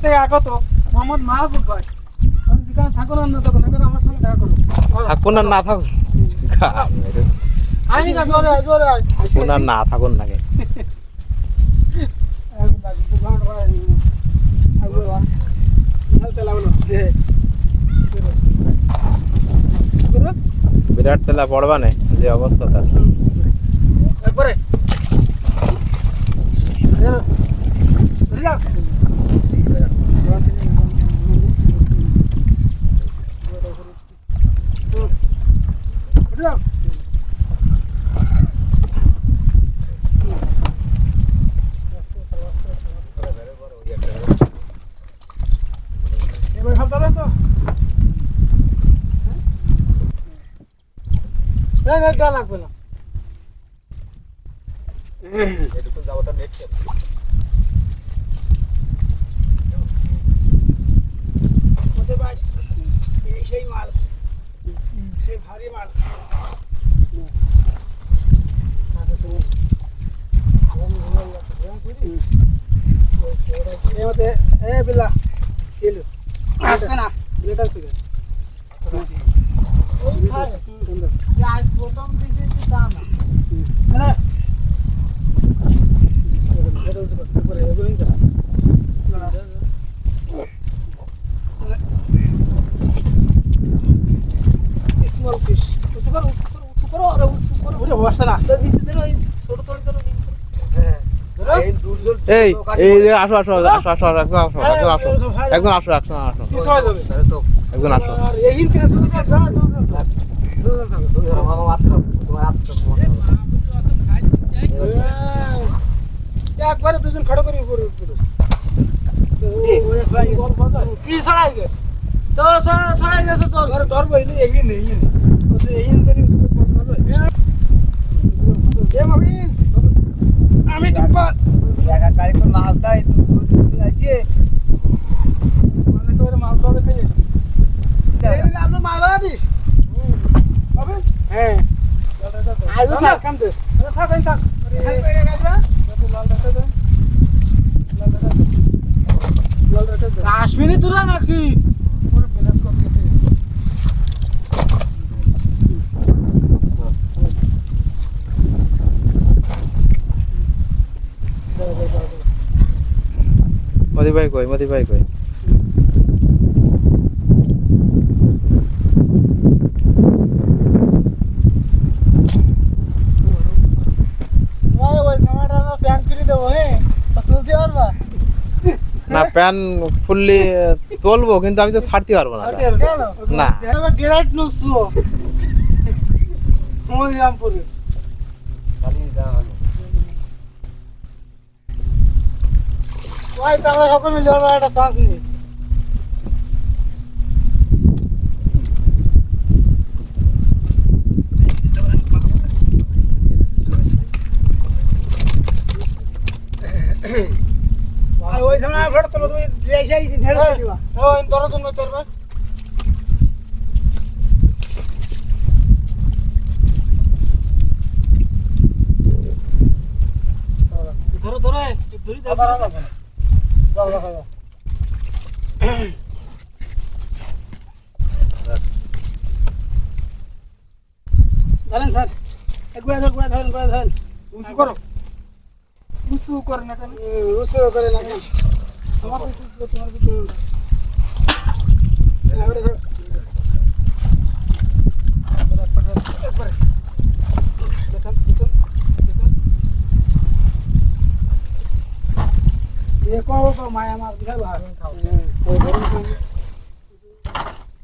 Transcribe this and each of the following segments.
থেকে আগো তো মোহাম্মদ মাহবুব ভাই আমি যেখানে থাকো না তখন এখানে আমার সঙ্গে দেখা করো থাকুন আর না থাকুন আইনি কা জোরে জোরে থাকুন আর না থাকুন নাকি বিরাট তেলা পড়বা না যে অবস্থা তার একবারে এবার সব ধরেন তো নেটটা লাগবে না এটুকু যাবো তো নেট ওদের ভাই সেই মাল সেই ভারী মাল বিল্লা কিলো আসছে না বিলেটার থেকে প্রথম দিকে দাম না স্মল ফিশ এই এই যে আসো আসো আসো আসো একজন আসো একজন আসো একজন আসো একজন আসো একজন আসো একবারে দুজন খড়ো করি উপরে কি ছড়াই গে তো ছড়াই গেছে তোর ঘরে ধরবো এই নেই আমি তো একা গাড়ি তো মাল দেয় তুই আসিয়ে মানে তোর মাল ধরে খাইয়ে আমরা মাল দিস হ্যাঁ আইলো স্যার কাম দে থাক থাক কাশ্মীরি তুরা নাকি মদি ভাই কই মদি ভাই কই না প্যান ফুললি তুলবো কিন্তু আমি তো ছাড়তে পারবো না না গ্রেট নুসু মনিরামপুরে ভাই আমরা সকলে মিলে একটা চান্স নিই আর ওই সময় ফটো তোলো তুমি যাই ঝেড়ে দিবা ওই ধরো তুমি করবে ধরো ধরো ধরি দাও দাও দাও ধরেন স্যার একবার ধরেন উঁচু করো উঁচু করে না কেন উঁচু করে না কেন তোমার মায়া মাছ বিশাল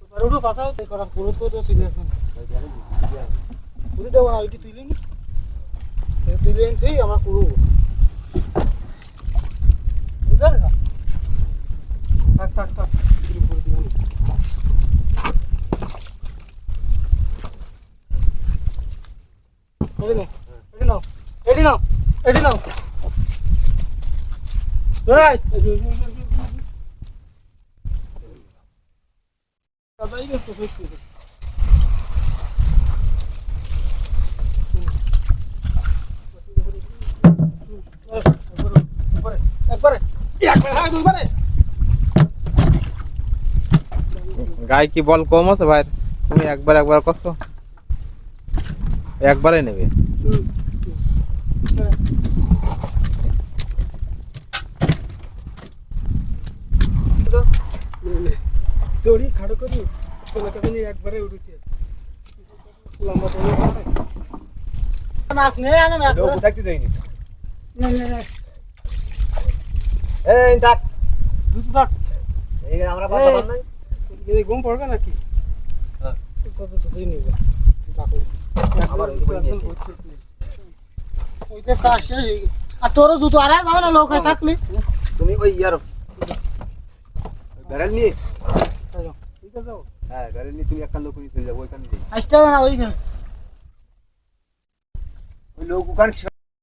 ভালো উঠো পাশাও করা পুরো তো ছিল এখন পুরো দেবো না ওইটি তুলে নি তুলে এনেছি আমরা পুরো বুঝলেন না থাক থাক থাক এটি নাও Right. Daí que estou feito. Agora. গায়ে কি বল কম আছে ভাই? তুমি একবার করছো, একবারে নেবে। দড়ি খাড়ো করি তুমি একবারে উড়িতে লম্বা দড়ি মাছ নেই আনে মাছ লোক থাকতে যাইনি না না না এই থাক দুটো থাক এই আমরা পাতা পান নাই এই ঘুম পড়বে নাকি হ্যাঁ কত তো দিই নিবা দেখো আবার ওই বই নিয়ে ওইটা কাজ শেষ হয়ে গেছে। আর তোর জুতো আরে যাও না লোক থাকলি তুমি ওই ইয়ার ব্যারেল নিয়ে ঠিক আছে যাও হ্যাঁ ব্যারেল নিয়ে তুমি একটা লোক নিয়ে চলে যাবো ওইখানে যাই আসতে হবে না ওইখানে ওই লোক ওখানে